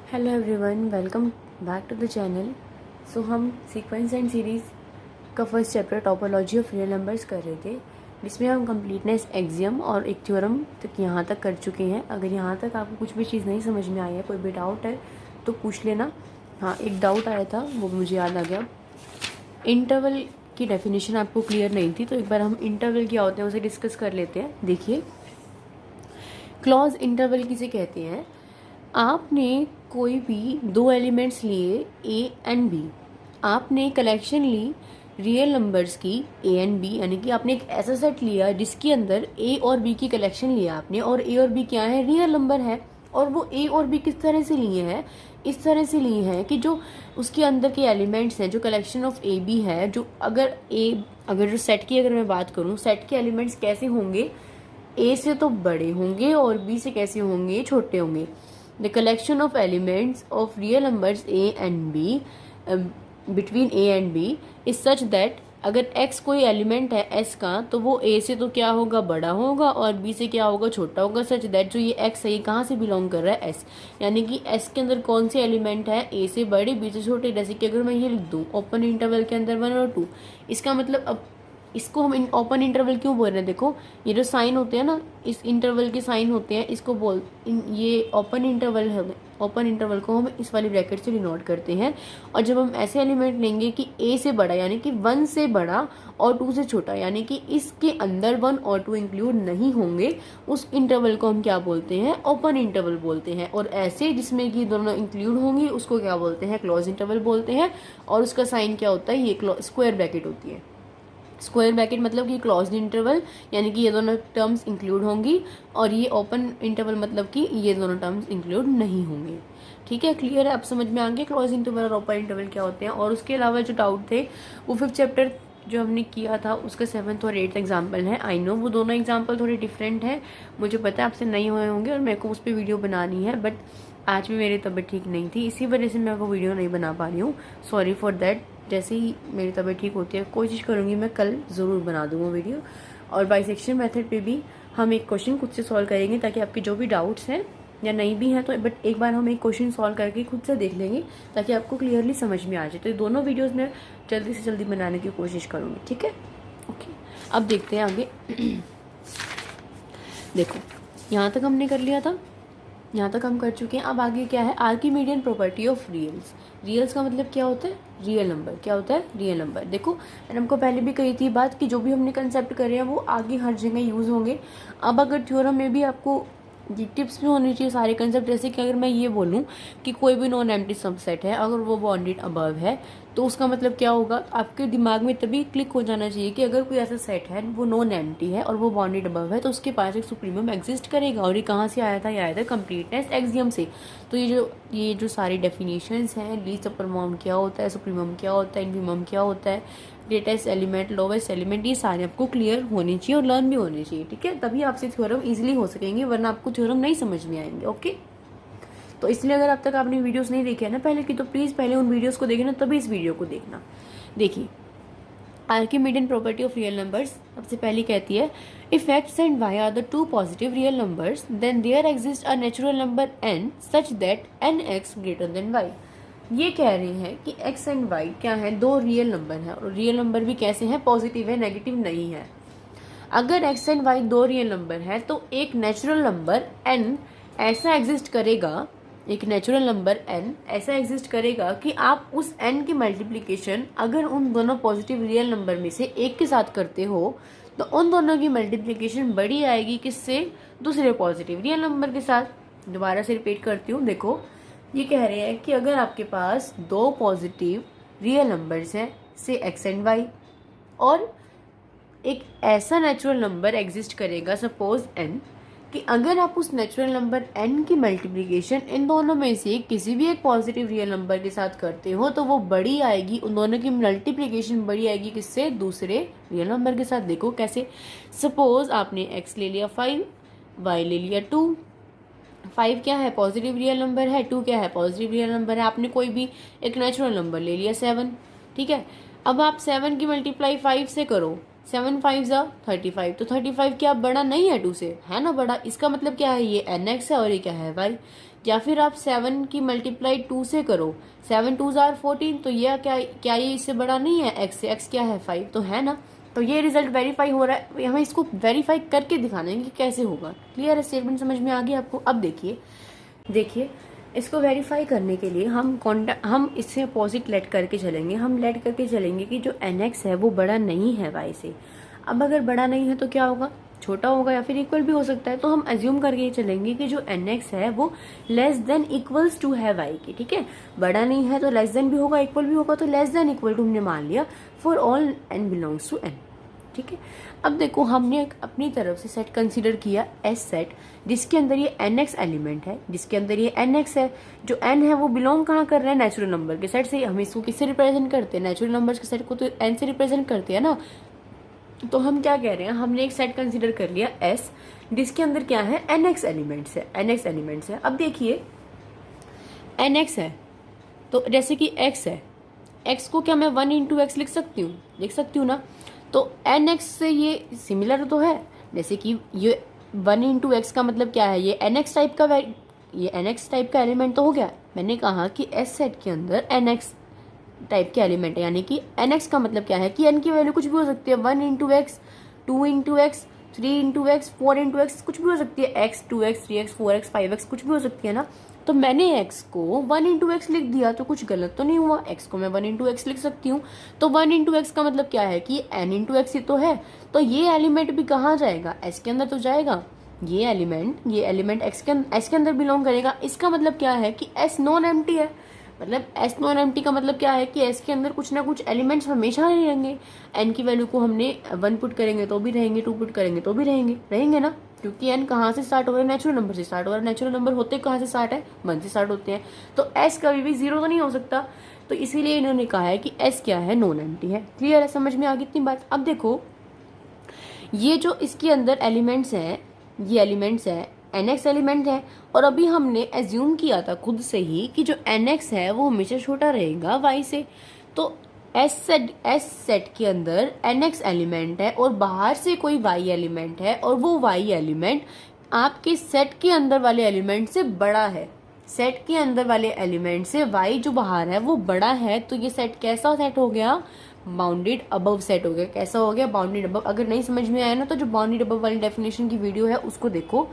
Hello everyone, welcome back to the channel. So हम sequence and series का first chapter topology of real numbers कर रहे थे, जिसमें हम कंप्लीटनेस एक्सियम और एक थ्योरम तक यहाँ तक कर चुके हैं। अगर यहाँ तक आपको कुछ भी चीज़ नहीं समझ में आई है, कोई भी डाउट है तो पूछ लेना। हाँ, एक डाउट आया था, वो मुझे याद आ गया। इंटरवल की डेफिनेशन आपको क्लियर नहीं थी, तो एक बार हम इंटरवल क्या होते हैं उसे डिस्कस कर लेते हैं। देखिए, क्लॉज इंटरवल किसे कहते हैं? आपने कोई भी दो एलिमेंट्स लिए ए एंड बी, आपने कलेक्शन ली रियल नंबर्स की ए एंड बी, यानी कि आपने एक ऐसा सेट लिया जिसके अंदर ए और बी की कलेक्शन लिया आपने, और ए और बी क्या है? रियल नंबर है। और वो ए और बी किस तरह से लिए हैं? इस तरह से लिए हैं कि जो उसके अंदर के एलिमेंट्स हैं, जो कलेक्शन ऑफ ए बी है, जो अगर जो सेट की अगर मैं बात करूँ, सेट के एलिमेंट्स कैसे होंगे? ए से तो बड़े होंगे और बी से कैसे होंगे? छोटे होंगे। The collection of elements of real numbers a and b between a and b is such that अगर x कोई एलिमेंट है s का, तो वो a से तो क्या होगा? बड़ा होगा, और b से क्या होगा? छोटा होगा। सच दैट जो ये x है, ये कहाँ से बिलोंग कर रहा है? s, यानी कि s के अंदर कौन से एलिमेंट है? a से बड़े, b से छोटे। जैसे कि अगर मैं ये लिख दूँ ओपन इंटरवल के अंदर 1 और 2, इसका मतलब अब इसको हम ओपन इंटरवल क्यों बोल रहे हैं? देखो, ये जो साइन होते हैं ना, इस इंटरवल के साइन होते हैं, इसको ये ओपन इंटरवल है। ओपन इंटरवल को हम इस वाली ब्रैकेट से डिनोट करते हैं। और जब हम ऐसे एलिमेंट लेंगे कि ए से बड़ा, यानी कि 1 से बड़ा और 2 से छोटा, यानी कि इसके अंदर 1 और 2 इंक्लूड नहीं होंगे, उस इंटरवल को हम क्या बोलते हैं? ओपन इंटरवल बोलते हैं। और ऐसे जिसमें कि दोनों इंक्लूड होंगे, उसको क्या बोलते हैं? क्लोज इंटरवल बोलते हैं। और उसका साइन क्या होता है? ये स्क्वायर ब्रैकेट होती है। स्क्वायर ब्रैकेट मतलब कि क्लोज्ड इंटरवल, यानी कि ये दोनों टर्म्स इंक्लूड होंगी। और ये ओपन इंटरवल मतलब कि ये दोनों टर्म्स इंक्लूड नहीं होंगे। ठीक है, क्लियर है? अब समझ में आ गया क्लोज इंटरवल और ओपन इंटरवल क्या होते हैं। और उसके अलावा जो डाउट थे, वो 5th चैप्टर जो हमने किया था उसका 7th और 8th एग्जाम्पल है। आई नो वो दोनों एग्जाम्पल थोड़े डिफरेंट हैं, मुझे पता है आपसे नहीं हुए होंगे, और मेरे को उस पर वीडियो बनानी है, बट आज भी मेरी तबीयत ठीक नहीं थी, इसी वजह से मैं वो वीडियो नहीं बना पा रही हूँ। Sorry for that. जैसे ही मेरी तबीयत ठीक होती है, कोशिश करूँगी मैं कल ज़रूर बना दूँगा वीडियो। और बाइसेक्शन मेथड पे भी हम एक क्वेश्चन खुद से सॉल्व करेंगे, ताकि आपके जो भी डाउट्स हैं या नहीं भी हैं, तो बट एक बार हम एक क्वेश्चन सॉल्व करके खुद से देख लेंगे, ताकि आपको क्लियरली समझ में आ जाए। तो ये दोनों वीडियोज़ मैं जल्दी से जल्दी बनाने की कोशिश करूँगी। ठीक है, ओके। अब देखते हैं आगे। देखो, यहाँ तक हमने कर लिया था, यहाँ तक हम कर चुके हैं। अब आगे क्या है? आर्किमीडियन प्रॉपर्टी ऑफ रियल्स। रियल्स का मतलब क्या होता है? Real number. क्या होता है? Real number. देखो, मैंने हमको पहले भी कही थी बात कि जो भी हमने कंसेप्ट करे हैं वो आगे हर जगह यूज़ होंगे। अब अगर थ्योरम में भी आपको ये टिप्स भी होनी चाहिए सारे कंसेप्ट। जैसे कि अगर मैं ये बोलूँ कि कोई भी नॉन एम्प्टी सबसेट है, अगर वो बाउंडेड अबव है, तो उसका मतलब क्या होगा? आपके दिमाग में तभी क्लिक हो जाना चाहिए कि अगर कोई ऐसा सेट है, वो नॉन एम्प्टी है और वो बाउंडेड अबव है, तो उसके पास एक सुप्रीमम एग्जिस्ट करेगा। और ये कहाँ से आया था? ये आया था कंप्लीटनेस एक्सियम से। तो ये जो सारी डेफिनेशंस हैं, लीस्ट अपर बाउंड क्या होता है, सुप्रीमम क्या होता है, इनफीमम क्या होता है, ग्रेटेस्ट एलिमेंट, लोवेस्ट एलिमेंट, ये सारे आपको क्लियर होने चाहिए और लर्न भी होने चाहिए। ठीक है, तभी आपसे थ्योरम इजीली हो सकेंगे, वरना आपको थ्योरम नहीं समझ में आएंगे। ओके, तो इसलिए अगर अब तक आपने वीडियोस नहीं देखे हैं ना पहले की, तो प्लीज़ पहले उन वीडियोस को देखना, तभी इस वीडियो को देखना। देखिए, Archimedean property of real numbers सबसे पहले कहती है, if x and y are the two positive real numbers, then there exist a natural number n such that n x greater than y. ये कह रहे हैं कि x एंड y क्या है? दो रियल नंबर हैं, और रियल नंबर भी कैसे हैं? पॉजिटिव है, नेगेटिव नहीं है। अगर x एंड y दो रियल नंबर है, तो एक नेचुरल नंबर n ऐसा एग्जिस्ट करेगा, एक नेचुरल नंबर n ऐसा एग्जिस्ट करेगा कि आप उस n की मल्टीप्लिकेशन अगर उन दोनों पॉजिटिव रियल नंबर में से एक के साथ करते हो, तो उन दोनों की मल्टीप्लिकेशन बड़ी आएगी किससे? दूसरे पॉजिटिव रियल नंबर के साथ। दोबारा से रिपीट करती हूँ। देखो, ये कह रहे हैं कि अगर आपके पास दो पॉजिटिव रियल नंबर्स हैं, से एक्स एंड वाई, और एक ऐसा नेचुरल नंबर एग्जिस्ट करेगा, सपोज एन, कि अगर आप उस नेचुरल नंबर एन की मल्टीप्लिकेशन इन दोनों में से किसी भी एक पॉजिटिव रियल नंबर के साथ करते हो, तो वो बड़ी आएगी, उन दोनों की मल्टीप्लिकेशन बड़ी आएगी किससे? दूसरे रियल नंबर के साथ। देखो कैसे, सपोज आपने एक्स ले लिया 5, वाई ले लिया 2। 5 क्या है? पॉजिटिव रियल नंबर है। 2 क्या है? पॉजिटिव रियल नंबर है। आपने कोई भी एक नेचुरल नंबर ले लिया 7। ठीक है, अब आप 7 की मल्टीप्लाई 5 से करो, 7 5 जा 35, तो 35 क्या बड़ा नहीं है 2 से? है ना बड़ा। इसका मतलब क्या है? ये एन एक्स है और ये क्या है? वाई। या फिर आप 7 की मल्टीप्लाई 2 से करो, 7 2 जार 14, तो ये क्या ये इससे बड़ा नहीं है x से? x क्या है 5 तो है ना। तो ये रिजल्ट वेरीफाई हो रहा है, हमें इसको वेरीफाई करके दिखाना है कि कैसे होगा। क्लियर है? स्टेटमेंट समझ में आ गई आपको? अब देखिए इसको वेरीफाई करने के लिए हम इससे अपोजिट लेट करके चलेंगे। हम लेट करके चलेंगे कि जो nx है वो बड़ा नहीं है y से। अब अगर बड़ा नहीं है तो क्या होगा? छोटा होगा या फिर इक्वल भी हो सकता है। तो हम एज्यूम करके चलेंगे कि जो nx है वो लेस देन इक्वल्स टू है y की। ठीक है, बड़ा नहीं है तो लेस देन भी होगा, इक्वल भी होगा, तो लेस देन इक्वल टू हमने मान लिया for all n belongs to n। ठीक है, अब देखो हमने अपनी तरफ से सेट कंसीडर किया एस सेट, जिसके अंदर ये nx एलिमेंट है, जिसके अंदर ये nx है। जो n है वो बिलोंग कहाँ कर रहा है? नेचुरल नंबर के सेट से। हम इसको किससे रिप्रेजेंट करते हैं? नेचुरल नंबर्स के सेट को तो n से रिप्रेजेंट करते हैं ना। तो हम क्या कह रहे हैं, हमने एक सेट कंसीडर कर लिया S, जिसके अंदर क्या है? nx एलिमेंट्स है, nx एलिमेंट्स है। अब देखिए nx है तो जैसे कि x है, x को क्या मैं 1 इंटू एक्स लिख सकती हूँ ना। तो nx से ये सिमिलर तो है, जैसे कि ये 1 इंटू एक्स का मतलब क्या है? ये nx टाइप का एलिमेंट तो हो गया। मैंने कहा कि s सेट के अंदर nx टाइप के एलिमेंट है, यानी कि nx का मतलब क्या है कि n की वैल्यू कुछ भी हो सकती है। 1 into x, 2 into x, 3 into x, 4 into x, कुछ भी हो सकती है। x, 2x, 3x, 4x, 5x कुछ भी हो सकती है ना। तो मैंने x को 1 इंटू एक्स लिख दिया तो कुछ गलत तो नहीं हुआ। x को मैं 1 इंटू एक्स लिख सकती हूँ। तो 1 इंटू एक्स का मतलब क्या है कि n इंटू एक्स ही तो है। तो ये एलिमेंट भी कहाँ जाएगा? s के अंदर तो जाएगा। ये एलिमेंट x के अंदर बिलोंग करेगा। इसका मतलब क्या है कि s नॉन एम्प्टी है। मतलब s नॉन एम्प्टी का मतलब क्या है कि s के अंदर कुछ ना कुछ एलिमेंट्स हमेशा रहेंगे। n की वैल्यू को हमने 1 पुट करेंगे तो भी रहेंगे, 2 पुट करेंगे तो भी रहेंगे ना, क्योंकि n कहाँ से स्टार्ट हो रहा है? नेचुरल नंबर से स्टार्ट हो रहा है। नेचुरल नंबर होते कहाँ से स्टार्ट है? 1 से स्टार्ट होते हैं। तो s कभी भी 0 तो नहीं हो सकता। तो इसीलिए इन्होंने कहा है कि s क्या है? नॉन एम्प्टी है। क्लियर है? समझ में आ गई इतनी बात? अब देखो ये जो इसके अंदर एलिमेंट्स हैं, ये एलिमेंट्स है nx एलिमेंट है, और अभी हमने एज्यूम किया था खुद से ही कि जो nx है वो हमेशा छोटा रहेगा y से। तो s सेट के अंदर nx एलिमेंट है और बाहर से कोई y एलिमेंट है, और वो y एलिमेंट आपके सेट के अंदर वाले एलिमेंट से बड़ा है। सेट के अंदर वाले एलिमेंट से y जो बाहर है वो बड़ा है। तो ये सेट कैसा सेट हो गया? बाउंडेड अबव सेट हो गया। कैसा हो गया? Bounded above. अगर नहीं समझ में आया ना तो जो बाउंडेड अबव वाली डेफिनेशन की वीडियो है उसको देखो।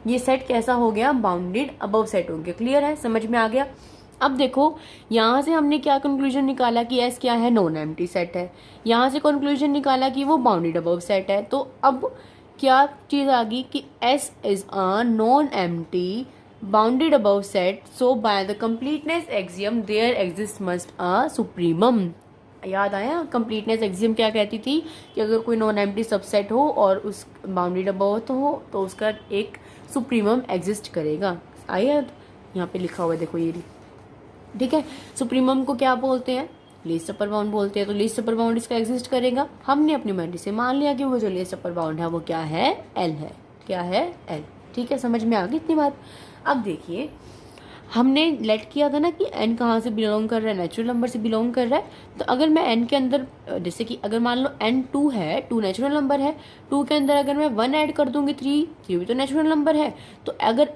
ये सेट कैसा हो गया? बाउंडेड अबव सेट हो गया। क्लियर है? समझ में आ गया? अब देखो यहाँ से हमने क्या कंक्लूजन निकाला कि S क्या है? नॉन एम्प्टी सेट है। यहाँ से कंक्लूजन निकाला कि वो बाउंडेड अबव सेट है। तो अब क्या चीज आ गई कि S is a non empty bounded above set, so by the completeness axiom there exist must a supremum. याद आया? कंप्लीटनेस एक्सियम क्या कहती थी कि अगर कोई नॉन एम्प्टी सबसेट हो और उस बाउंडेड अबव तो उसका एक सुप्रीमम एग्जिस्ट करेगा। आया? यहाँ पे लिखा हुआ है, देखो ये। ठीक है, सुप्रीमम को क्या बोलते हैं? लीस्ट अपर बाउंड बोलते हैं। तो लीस्ट अपर बाउंड इसका एग्जिस्ट करेगा। हमने अपनी मर्जी से मान लिया कि वो जो लीस्ट अपर बाउंड है वो क्या है? एल है। क्या है? एल। ठीक है, समझ में आ गई इतनी बात? अब देखिए हमने लेट किया था ना कि n कहाँ से बिलोंग कर रहा है? नेचुरल नंबर से बिलोंग कर रहा है। तो अगर मैं n के अंदर, जैसे कि अगर मान लो n 2 है, 2 नेचुरल नंबर है, 2 के अंदर अगर मैं 1 ऐड कर दूंगी 3 भी तो नेचुरल नंबर है। तो अगर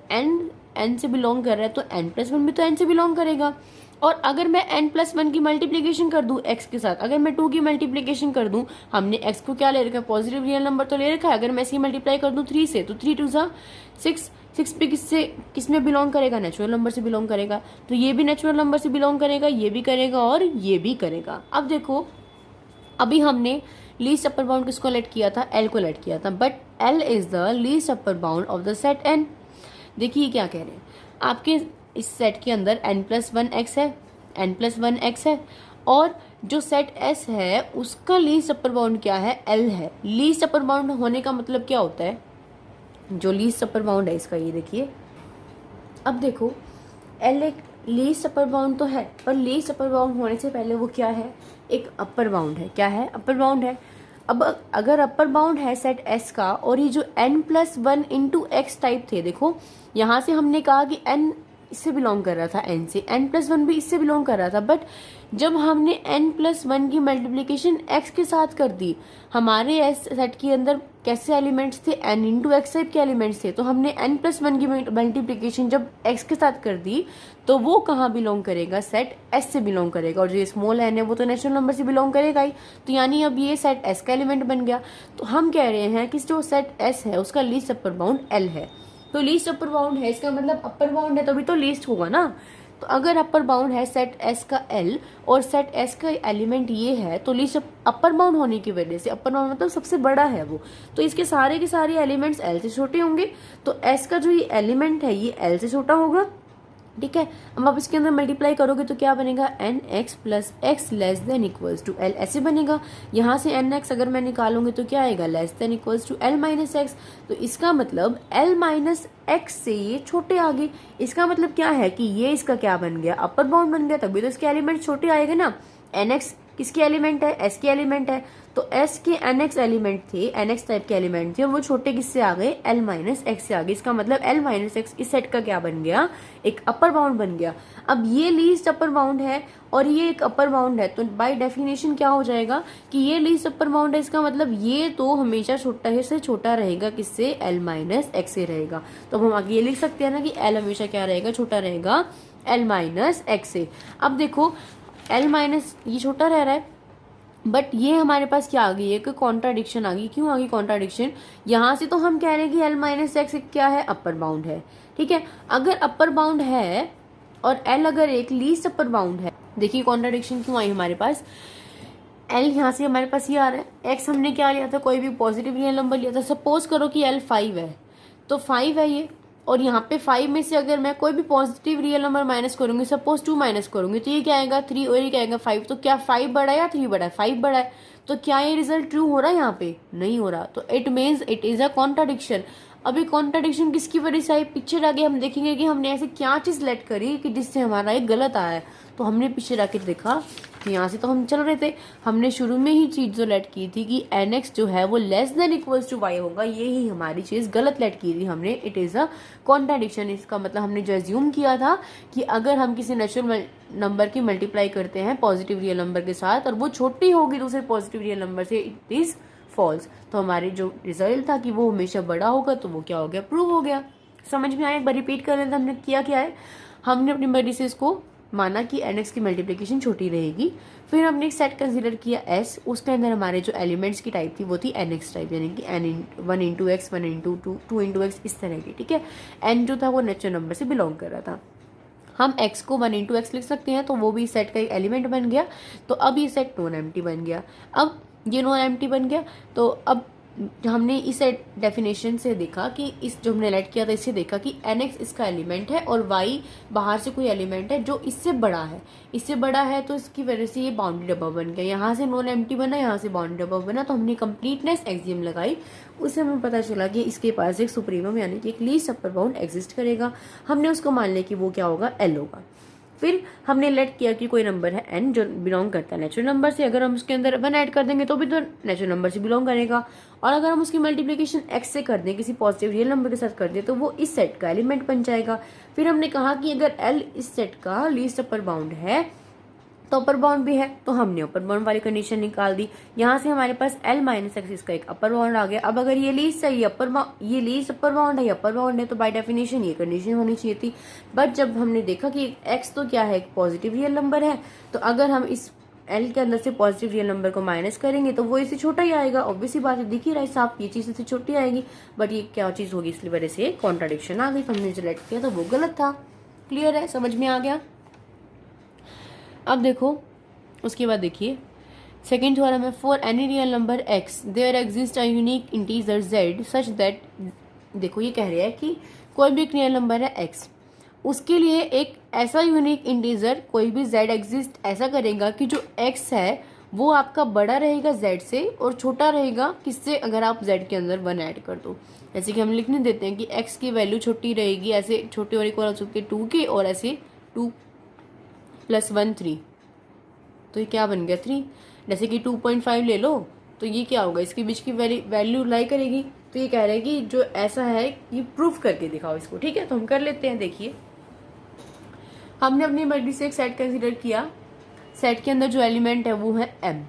n से बिलोंग कर रहा है तो n+1 भी तो n से बिलोंग करेगा। और अगर मैं n+1 की मल्टीप्लीकेशन कर दूं x के साथ, अगर मैं 2 की मल्टीप्लीकेशन कर दूं, हमने x को क्या ले रखा है? पॉजिटिव रियल नंबर तो ले रखा है। अगर मैं इसकी मल्टीप्लाई कर दूं 3 से, तो 3 2 6, 6 भी किस में बिलोंग करेगा? नेचुरल नंबर से बिलोंग करेगा। तो ये भी नेचुरल नंबर से बिलोंग करेगा, ये भी करेगा और ये भी करेगा। अब देखो अभी हमने लीस्ट अपर बाउंड किसको लेट किया था? एल को लेट किया था। But L is the least upper bound of the set N. देखिए क्या कह रहे हैं, आपके इस सेट के अंदर n+1 x है, n+1 x है, और जो सेट S है उसका लीस्ट अपर बाउंड क्या है? L है। लीस्ट अपर बाउंड होने का मतलब क्या होता है? जो लीस्ट अपर बाउंड है इसका, ये देखिए। अब देखो L एक लीस्ट अपर बाउंड तो है, पर लीस्ट अपर बाउंड होने से पहले वो क्या है? एक अपर बाउंड है। क्या है? अपर बाउंड है। अब अगर अपर बाउंड है सेट S का, और ये जो n+1 इंटू एक्स टाइप थे, देखो यहाँ से हमने कहा कि n इससे बिलोंग कर रहा था n से, n+1 भी इससे बिलोंग कर रहा था। बट जब हमने n+1 की मल्टीप्लिकेशन x के साथ कर दी, हमारे s सेट के अंदर कैसे एलिमेंट्स थे, n इंटू एक्स टाइप के एलिमेंट्स थे, तो हमने n+1 की मल्टीप्लिकेशन जब x के साथ कर दी तो वो कहाँ बिलोंग करेगा, सेट s से बिलोंग करेगा। और जो स्मॉल n है वो तो नेचुरल नंबर से बिलोंग करेगा ही। तो यानी अब ये सेट s का एलिमेंट बन गया। तो हम कह रहे हैं कि जो सेट s है उसका लीस्ट अपर बाउंड l है। तो लीस्ट अपर बाउंड है, इसका मतलब अपर बाउंड है तभी तो लीस्ट होगा ना। तो अगर अपर बाउंड है सेट S का L और सेट S का एलिमेंट ये है, तो लीस्ट अपर बाउंड होने की वजह से, अपर बाउंड मतलब सबसे बड़ा है वो, तो इसके सारे के सारे एलिमेंट्स L से छोटे होंगे। तो S का जो ये एलिमेंट है ये L से छोटा होगा, ठीक है। अब आप इसके अंदर मल्टीप्लाई करोगे तो क्या बनेगा, nx plus x less than equals to l, ऐसे बनेगा। यहाँ से nx अगर मैं निकालूंगी तो क्या आएगा, less than equals to l minus x. तो इसका मतलब l माइनस एक्स से ये छोटे आ गए। इसका मतलब क्या है कि ये इसका क्या बन गया, अपर बाउंड बन गया, तभी तो इसके एलिमेंट छोटे आएंगे ना। nx किसके एलिमेंट है, s के एलिमेंट है, तो s के nx एलिमेंट थे, nx टाइप के एलिमेंट थे, और वो छोटे किससे आ गए, l माइनस एक्स से आ गए। इसका मतलब l माइनस एक्स इस सेट का क्या बन गया, एक अपर बाउंड बन गया। अब ये लीस्ट अपर बाउंड है और ये एक अपर बाउंड है, तो बाय डेफिनेशन क्या हो जाएगा कि ये लीस्ट अपर बाउंड है, इसका मतलब ये तो हमेशा छोटा से छोटा रहेगा, किससे, l माइनस एक्स से रहेगा। तो हम आगे ये लिख सकते हैं ना कि l हमेशा क्या रहेगा, छोटा रहेगा l माइनस एक्स से। अब देखो l माइनस ये छोटा रह रहा है, बट ये हमारे पास क्या आ गई, एक कॉन्ट्राडिक्शन आ गई। क्यों आ गई कॉन्ट्राडिक्शन, यहाँ से तो हम कह रहे हैं कि l माइनस एक्स क्या है, अपर बाउंड है, ठीक है। अगर अपर बाउंड है और l अगर एक लीस्ट अपर बाउंड है, देखिए कॉन्ट्राडिक्शन क्यों आई हमारे पास। l यहाँ से हमारे पास ये आ रहा है, x हमने क्या लिया था, कोई भी पॉजिटिव रियल नंबर लिया था। सपोज करो कि l 5 है, तो 5 है ये, और यहाँ पे 5 में से अगर मैं कोई भी पॉजिटिव रियल नंबर माइनस करूंगी, सपोज 2 माइनस करूंगी, तो ये क्या आएगा 3 और ये क्या आएगा 5। तो क्या 5 बड़ा है या 3 बड़ा है, 5 बड़ा है। तो क्या ये रिजल्ट ट्रू हो रहा है, यहाँ पे नहीं हो रहा। तो it means it is a contradiction. अभी कॉन्ट्राडिक्शन किसकी वजह से आई, पीछे जाके हम देखेंगे कि हमने ऐसे क्या चीज लेट करी कि जिससे हमारा एक गलत आया है। तो हमने पीछे जाके देखा कि यहाँ से तो हम चल रहे थे, हमने शुरू में ही चीज जो लेट की थी कि nx जो है वो less than equals to y होगा, ये ही हमारी चीज गलत लेट की थी हमने। It is a contradiction. इसका मतलब हमने जो एज्यूम किया था कि अगर हम किसी नेचुरल नंबर की मल्टीप्लाई करते हैं पॉजिटिव रियल नंबर के साथ और वो छोटी होगी दूसरे पॉजिटिव रियल नंबर से, इट इज फॉल्स। तो हमारी जो रिजल्ट था कि वो हमेशा बड़ा होगा, तो वो क्या हो गया, प्रूव हो गया। समझ में आया, एक बार रिपीट कर लेते हैं। हमने किया क्या है, हमने अपनी मर्जी से इसको माना कि nx की मल्टीप्लिकेशन छोटी रहेगी, फिर हमने एक सेट कंसीडर किया s, उसके अंदर हमारे जो एलिमेंट्स की टाइप थी वो थी nx टाइप, यानी कि n 1 into x, 1 into 2 into x, इस तरह की, ठीक है। n जो था वो नेचुरल नंबर से बिलोंग कर रहा था। हम x को 1 इंटू एक्स लिख सकते हैं, तो वो भी सेट का एक एलिमेंट बन गया। तो अब ये सेट नॉन एम्प्टी बन गया। अब ये नॉन एम्प्टी बन गया, तो अब हमने इस डेफिनेशन से देखा कि इस जो हमने लेट किया था इससे देखा कि nx इसका एलिमेंट है और y बाहर से कोई एलिमेंट है जो इससे बड़ा है। इससे बड़ा है तो इसकी वजह से ये बाउंडेड अबव बन गया। यहाँ से नॉन एम्प्टी बना, यहाँ से बाउंडेड अबव बना, तो हमने कंप्लीटनेस एक्सियम लगाई। उससे हमें पता चला कि इसके पास एक सुप्रीमम यानी कि एक लीस्ट अपर बाउंड एग्जिस्ट करेगा। हमने उसको मान लिया कि वो क्या होगा, l होगा। फिर हमने लेट किया कि कोई नंबर है n जो बिलोंग करता है नेचुरल नंबर से, अगर हम उसके अंदर 1 ऐड कर देंगे तो भी तो नेचुरल नंबर से बिलोंग करेगा। और अगर हम उसकी मल्टीप्लिकेशन x से कर दें, किसी पॉजिटिव रियल नंबर के साथ कर दें, तो वो इस सेट का एलिमेंट बन जाएगा। फिर हमने कहा कि अगर l इस सेट का लीस्ट अपर बाउंड है तो अपर बाउंड भी है, तो हमने अपर बाउंड वाली कंडीशन निकाल दी। यहाँ से हमारे पास l माइनस एक्स इसका एक अपर बाउंड आ गया। अब अगर ये लीस्ट है, ये लीस्ट अपर बाउंड है, ये अपर बाउंड है, तो बाय डेफिनेशन ये कंडीशन होनी चाहिए थी। बट जब हमने देखा कि x तो क्या है, एक पॉजिटिव रियल नंबर है, तो अगर हम इस l के अंदर से पॉजिटिव रियल नंबर को माइनस करेंगे तो वो इससे छोटा ही आएगा। ऑब्वियसली बात है, दिख ही रहा है साफ, ये चीज इससे छोटी आएगी। बट ये क्या चीज होगी, इसकी वजह से कॉन्ट्राडिक्शन आ गई, तो हमने जो लेट किया तो वो गलत था। क्लियर है, समझ में आ गया। अब देखो उसके बाद देखिए सेकेंड थ्योरम है, for any real number x there exist a unique integer z such that, देखो ये कह रहे हैं कि कोई भी रियल नंबर है x, उसके लिए एक ऐसा यूनिक इंटीजर कोई भी z एग्जिस्ट ऐसा करेगा कि जो x है वो आपका बड़ा रहेगा z से और छोटा रहेगा किससे, अगर आप z के अंदर 1 ऐड कर दो। जैसे कि हम लिखने देते हैं कि x की वैल्यू छोटी रहेगी, ऐसे छोटे और इक्वल हो सकते 2 के, और ऐसे 2 + 1 3, तो ये क्या बन गया 3। जैसे कि 2.5 ले लो, तो ये क्या होगा, इसके बीच की वैल्यू लाई करेगी। तो ये कह रहे हैं कि जो ऐसा है ये प्रूफ करके दिखाओ इसको, ठीक है। तो हम कर लेते हैं, देखिए हमने अपनी मर्जी से एक सेट कंसिडर किया, सेट के अंदर जो एलिमेंट है वो है m।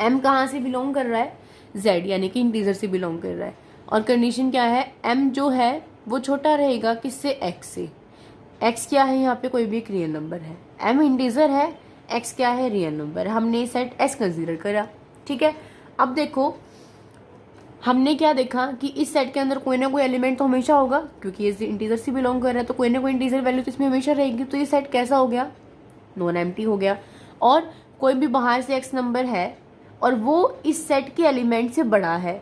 m कहाँ से बिलोंग कर रहा है, z यानी कि इंटीजर से बिलोंग कर रहा है। और कंडीशन क्या है, m जो है वो छोटा रहेगा किससे, x से। x क्या है, यहाँ पे कोई भी एक रियल नंबर है, m इंटीजर है, x क्या है, रियल नंबर। हमने सेट s कंसिडर करा, ठीक है। अब देखो हमने क्या देखा कि इस सेट के अंदर कोई ना कोई एलिमेंट तो हमेशा होगा, क्योंकि ये इंटीजर से बिलोंग कर रहा है तो कोई ना कोई इंटीजर वैल्यू तो इसमें हमेशा रहेगी। तो ये सेट कैसा हो गया, नॉन एम्प्टी हो गया। और कोई भी बाहर से x नंबर है और वो इस सेट के एलिमेंट से बड़ा है,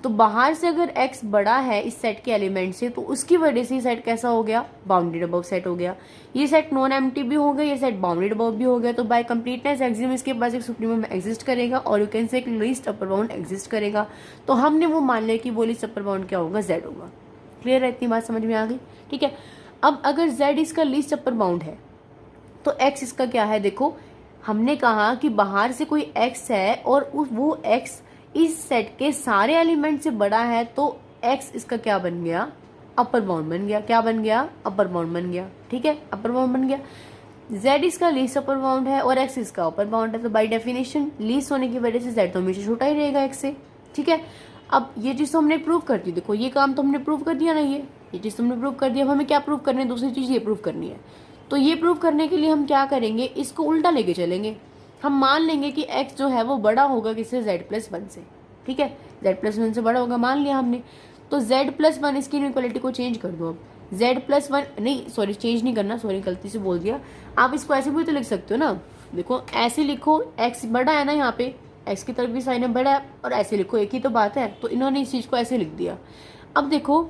तो बाहर से अगर x बड़ा है इस सेट के एलिमेंट से, तो उसकी वजह से ये सेट कैसा हो गया, बाउंडेड अबव सेट हो गया। ये सेट नॉन एम्प्टी भी हो गया, ये सेट बाउंडेड अबव भी हो गया। तो बाय कंप्लीटनेस एक्सियम इसके पास एक सुप्रीमम एग्जिस्ट करेगा और यू कैन से एक लीस्ट अपर बाउंड एग्जिस्ट करेगा। तो हमने वो मान लिया कि वो लीस्ट अपर बाउंड क्या होगा, z होगा। क्लियर है, इतनी बात समझ में आ गई, ठीक है। अब अगर z इसका लीस्ट अपर बाउंड है तो x इसका क्या है, देखो हमने कहा कि बाहर से कोई x है और वो x इस सेट के सारे एलिमेंट से बड़ा है, तो x इसका क्या बन गया, अपर बाउंड बन गया। क्या बन गया, अपर बाउंड बन गया, ठीक है, अपर बाउंड बन गया। z इसका लीस्ट अपर बाउंड है और x इसका अपर बाउंड है, तो बाय डेफिनेशन लीस्ट होने की वजह से z तो हमेशा छोटा ही रहेगा x से, ठीक है। अब ये चीज तो हमने प्रूव कर दी, देखो ये काम तो हमने प्रूव कर दिया ना, ये चीज तो हमने प्रूव कर दिया। अब हमें क्या प्रूव करना है, दूसरी चीज ये प्रूव करनी है। तो ये प्रूव करने के लिए हम क्या करेंगे, इसको उल्टा लेके चलेंगे। हम मान लेंगे कि x जो है वो बड़ा होगा किससे, z+1 से, ठीक है, z+1 से बड़ा होगा मान लिया हमने। तो z+1 इसकी इनइक्वालिटी को चेंज कर दो। अब z+1 नहीं, सॉरी चेंज नहीं करना, सॉरी गलती से बोल दिया। आप इसको ऐसे भी तो लिख सकते हो ना, देखो ऐसे लिखो, x बड़ा है ना, यहाँ पे x की तरफ भी साइन है बड़ा है, और ऐसे लिखो, एक ही तो बात है। तो इन्होंने इस चीज को ऐसे लिख दिया। अब देखो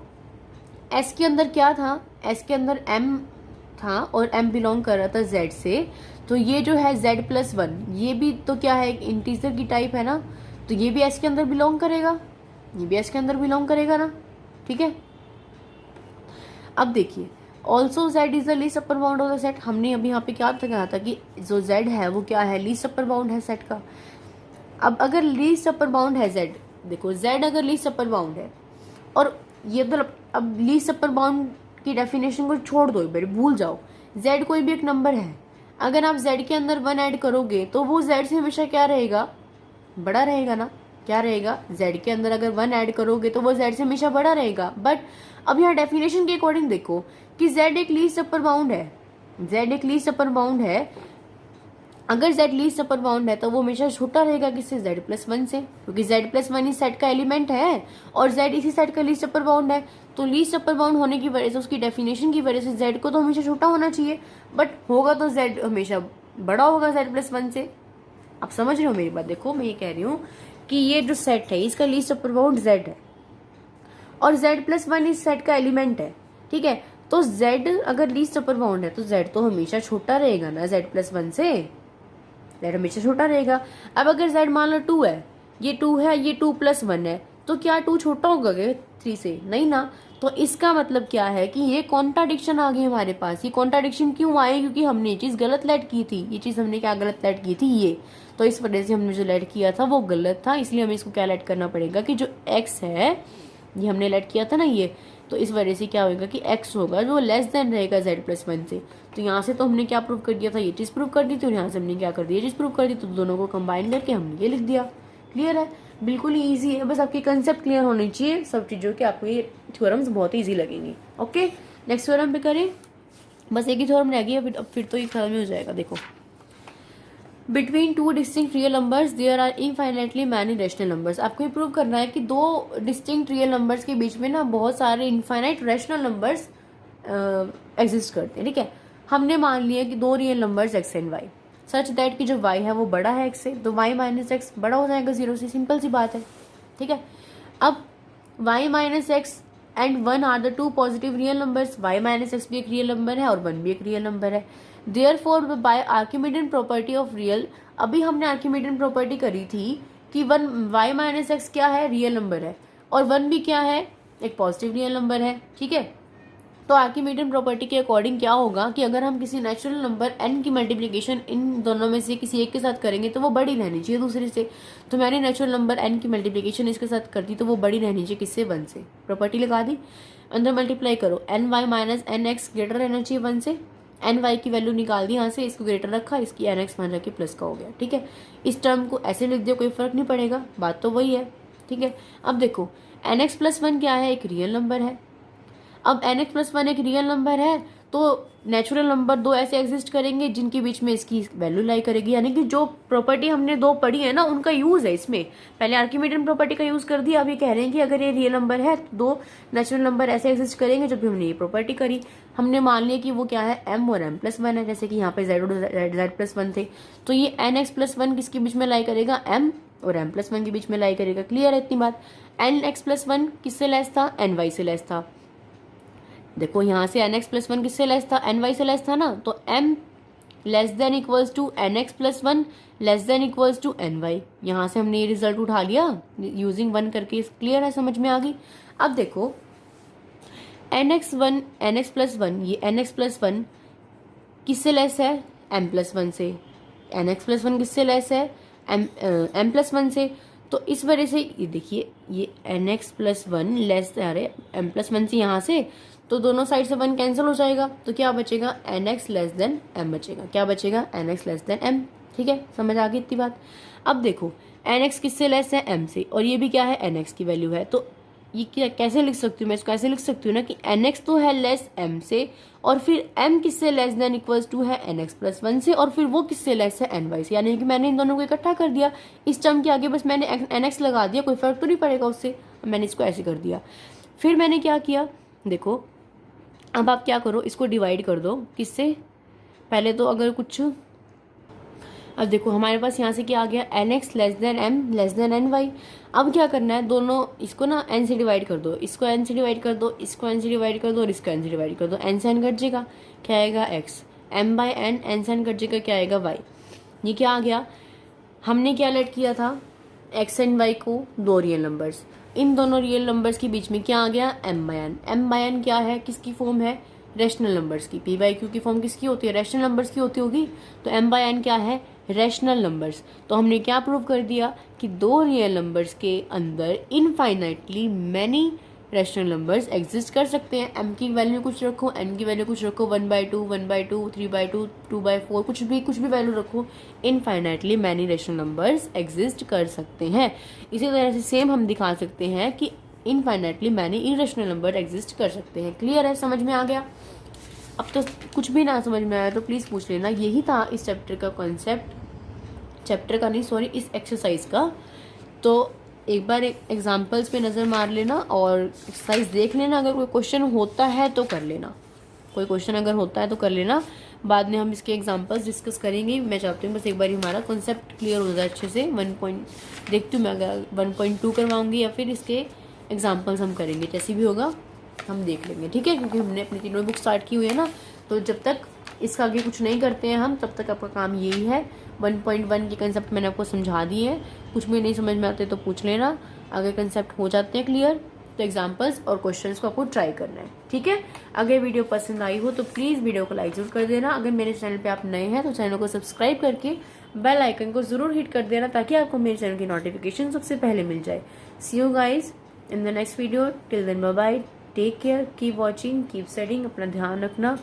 s के अंदर क्या था, s के अंदर m था और m बिलोंग कर रहा था z से। तो ये जो है z+1 ये भी तो क्या है, एक इंटीजर की टाइप है ना, तो ये भी s के अंदर बिलोंग करेगा, ये भी s के अंदर बिलोंग करेगा ना, ठीक है। अब देखिए also z is the least upper bound of the set. हमने अभी यहाँ पे क्या कहा था कि जो z है वो क्या है, लीस्ट अपर बाउंड है सेट का। अब अगर लीस्ट अपर बाउंड है z, देखो z अगर लीस्ट अपर बाउंड है, और ये मतलब अब लीस्ट अपर बाउंड की डेफिनेशन को छोड़ दो, एक बार भूल जाओ, z कोई भी एक नंबर है, अगर आप z के अंदर 1 ऐड करोगे तो वो z से हमेशा क्या रहेगा, बड़ा रहेगा ना। क्या रहेगा, z के अंदर अगर 1 ऐड करोगे तो वो z से हमेशा बड़ा रहेगा। बट अब यहाँ डेफिनेशन के अकॉर्डिंग देखो कि z एक लीस्ट अपर बाउंड है, z एक लीस्ट अपर बाउंड है। अगर z लीस्ट अपर बाउंड है तो वो हमेशा छोटा रहेगा किससे, z+1 से, क्योंकि z+1 इस सेट का एलिमेंट है और z इसी सेट का लीस्ट अपर बाउंड है। तो लीस्ट अपर बाउंड होने की वजह से, उसकी डेफिनेशन की वजह से z को तो हमेशा छोटा होना चाहिए, बट होगा तो z हमेशा बड़ा होगा z+1 से। आप समझ रहे हो मेरी बात, देखो मैं ये कह रही हूँ कि ये जो सेट है इसका लीस्ट अपर बाउंड z है और z+1 इस सेट का एलिमेंट है, ठीक है। तो z अगर लीस्ट अपर बाउंड है तो z तो हमेशा छोटा रहेगा ना z+1 से, z हमेशा छोटा रहेगा। अब अगर z मान लो 2 है, ये 2 है, ये 2+1 है, तो क्या 2 छोटा होगा क्या 3 से, नहीं ना। तो इसका मतलब क्या है कि ये कॉन्ट्राडिक्शन आ गई हमारे पास। ये कॉन्ट्राडिक्शन क्यों आए, क्योंकि हमने ये चीज गलत लेट की थी। ये चीज हमने क्या गलत लेट की थी, ये, तो इस वजह से हमने जो लेट किया था वो गलत था, इसलिए हमें इसको क्या लेट करना पड़ेगा कि जो x है ये हमने लेट किया था ना ये, तो इस वजह से क्या होगा कि x होगा जो लेस देन रहेगा z+1 से। तो यहाँ से तो हमने क्या प्रूव कर दिया था, ये चीज प्रूव कर दी थी, और यहाँ से हमने क्या कर दिया, ये चीज प्रूव कर दी। तो दोनों को कंबाइन करके हमने ये लिख दिया। क्लियर है, बिल्कुल ही ईजी है, बस आपके कंसेप्ट क्लियर होने चाहिए सब चीजों के, आपको ये थ्योरम्स बहुत ईजी लगेंगे। ओके, नेक्स्ट थ्योरम पे करें, बस एक ही थ्योरम रह गई, फिर तो ये खत्म हो जाएगा। देखो, between two distinct real numbers there are infinitely many rational numbers. आपको ये प्रूव करना है कि दो डिस्टिंक्ट रियल नंबर्स के बीच में ना बहुत सारे इनफाइनाइट रैशनल नंबर्स एग्जिस्ट करते हैं, ठीक है। हमने मान लिया कि दो real numbers x and y, such that कि जो y है वो बड़ा है x से, तो y माइनस एक्स बड़ा हो जाएगा 0 से, सिंपल सी बात है, ठीक है। अब y minus x and 1 are the two positive real numbers. y minus x भी एक रियल नंबर है और 1 भी एक रियल नंबर है। Therefore by Archimedean property of real, अभी हमने आर्किमिडियन प्रॉपर्टी करी थी कि y माइनस एक्स क्या है, रियल नंबर है, और 1 भी क्या है, एक पॉजिटिव रियल नंबर है, ठीक है। तो आर्किमिडियन प्रॉपर्टी के अकॉर्डिंग क्या होगा कि अगर हम किसी नेचुरल नंबर n की मल्टीप्लिकेशन इन दोनों में से किसी एक के साथ करेंगे तो वो बड़ी रहनी चाहिए दूसरे से। तो मैंने नेचुरल नंबर n की मल्टीप्लिकेशन इसके साथ कर दी, तो वो बड़ी रहनी चाहिए किससे, 1 से। प्रॉपर्टी लगा दी, अंदर मल्टीप्लाई करो, ny minus n x greater रहना चाहिए 1 से, एन वाई की वैल्यू निकाल दी यहाँ से, इसको ग्रेटर रखा, इसकी एन एक्स मान रखी प्लस का हो गया। ठीक है, इस टर्म को ऐसे लिख दो, कोई फर्क नहीं पड़ेगा, बात तो वही है। ठीक है, अब देखो एन एक्स प्लस वन क्या है, एक रियल नंबर है। अब एन एक्स प्लस वन एक रियल नंबर है तो नेचुरल नंबर दो ऐसे एग्जिस्ट करेंगे जिनके बीच में इसकी वैल्यू लाई करेगी, यानी कि जो प्रॉपर्टी हमने दो पढ़ी है ना उनका यूज है इसमें। पहले आर्किमिडियन प्रॉपर्टी का यूज कर दिया, अब ये कह रहे हैं कि अगर ये रियल नंबर है तो दो नेचुरल नंबर ऐसे एग्जिस्ट करेंगे जब भी हमने ये प्रॉपर्टी करी। हमने मान लिया कि वो क्या है, एम और एम प्लस वन है, जैसे कि यहाँ पे जेड और जेड प्लस वन थे, तो ये एन एक्स प्लस वन किसके बीच में लाई करेगा, एम और एम प्लस वन के बीच में लाई करेगा। क्लियर है इतनी बात। एन एक्स प्लस वन किससे लेस था, एन वाई से लेस था। देखो यहाँ से एन एक्स प्लस वन किससे लेस था, एन वाई से लेस था ना, तो m less than equals to n x plus one less than equals to n y. यहाँ से हमने ये रिजल्ट उठा लिया यूजिंग वन करके। क्लियर है, समझ में आ गई। अब देखो एन एक्स प्लस वन, ये एन एक्स प्लस वन किससे लेस है, एम प्लस वन से। एन एक्स प्लस वन किससे लेस है, एम प्लस वन से। तो इस वजह से ये देखिए ये n x plus one less, अरे एम प्लस वन से यहाँ से, तो दोनों साइड से वन कैंसिल हो जाएगा, तो क्या बचेगा, n x less than m बचेगा। क्या बचेगा, n x less than m. ठीक है, समझ आ गई इतनी बात। अब देखो एन एक्स किससे लेस है, एम से, और ये भी क्या है, एन एक्स की वैल्यू है। तो ये क्या कैसे लिख सकती हूँ मैं, इसको ऐसे लिख सकती हूँ ना कि एन एक्स तो है लेस एम से, और फिर एम किससे लेस देन इक्वल्स टू है एन एक्स प्लस वन से, और फिर वो किससे लेस है, एन वाई से। यानी कि मैंने इन दोनों को इकट्ठा कर दिया, इस टर्म के आगे बस मैंने एन एक्स लगा दिया, कोई फर्क तो नहीं पड़ेगा उससे, मैंने इसको ऐसे कर दिया। फिर मैंने क्या किया, देखो अब आप क्या करो, इसको डिवाइड कर दो किससे, पहले तो अगर कुछ, अब देखो हमारे पास यहाँ से क्या आ गया, n x less than m less than n y. अब क्या करना है, दोनों इसको ना एन से डिवाइड कर दो, इसको एन से डिवाइड कर दो, इसको एन से डिवाइड कर दो, और इसको एन से डिवाइड कर दो। एन से एन कट जाएगा, क्या आएगा एक्स, एम बाई एन से एन कट जाएगा, क्या आएगा वाई। ये क्या आ गया, हमने क्या लेट किया था, एक्स एंड वाई को दो रियल नंबर्स, इन दोनों रियल नंबर्स के बीच में क्या आ गया, m by n. M by n क्या है, किसकी फॉर्म है, रैशनल नंबर्स की। पी बाई क्यू की फॉर्म किसकी होती है, रैशनल नंबर्स की होती होगी, तो एम बाई एन क्या है, रैशनल नंबर्स। तो हमने क्या प्रूव कर दिया कि दो रियल नंबर्स के अंदर infinitely many rational numbers exist कर सकते हैं। एम की वैल्यू कुछ रखो, एन की वैल्यू कुछ रखो, 1/2, 1/2, 3/2, 2/4, कुछ भी वैल्यू रखो, infinitely many rational numbers exist कर सकते हैं। इसी तरह से सेम हम दिखा सकते हैं कि infinitely many irrational number exist कर सकते हैं। क्लियर है, समझ में आ गया। अब तो कुछ भी ना समझ में आया तो प्लीज़ पूछ लेना। यही था इस चैप्टर का कॉन्सेप्ट, चैप्टर का नहीं सॉरी, इस एक्सरसाइज का। तो एक बार एग्जाम्पल्स पे नज़र मार लेना और एक्सरसाइज देख लेना। अगर कोई क्वेश्चन होता है तो कर लेना, कोई क्वेश्चन अगर होता है तो कर लेना, बाद में हम इसके एग्जाम्पल्स डिस्कस करेंगे। मैं चाहती हूँ बस एक बार हमारा कॉन्सेप्ट क्लियर हो जाए अच्छे से। 1 देखती हूँ मैं, अगर 1.2 करवाऊँगी या फिर इसके एग्जाम्पल्स हम करेंगे, जैसे भी होगा हम देख लेंगे। ठीक है, क्योंकि हमने अपनी तीनों बुक स्टार्ट की हुई है ना, तो जब तक इसका आगे कुछ नहीं करते हैं हम, तब तक आपका काम यही है। 1.1 के कंसेप्ट मैंने आपको समझा दिए हैं, कुछ भी नहीं समझ में आते तो पूछ लेना। अगर कंसेप्ट हो जाते हैं क्लियर तो एग्जाम्पल्स और क्वेश्चंस को आपको ट्राई करना है। ठीक है, अगर वीडियो पसंद आई हो तो प्लीज़ वीडियो को लाइक जरूर कर देना। अगर मेरे चैनल पे आप नए हैं तो चैनल को सब्सक्राइब करके बेल आइकन को जरूर हिट कर देना, ताकि आपको मेरे चैनल की नोटिफिकेशन सबसे पहले मिल जाए। See you guys in the next video, till then bye bye, take care, keep watching, keep studying. अपना ध्यान रखना,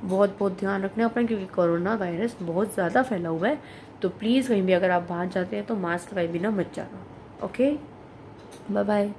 बहुत बहुत ध्यान रखना अपना, क्योंकि कोरोना वायरस बहुत ज़्यादा फैला हुआ है। तो प्लीज़ कहीं भी अगर आप बाहर जाते हैं तो मास्क लगाए बिना मत जाना। Okay, bye bye.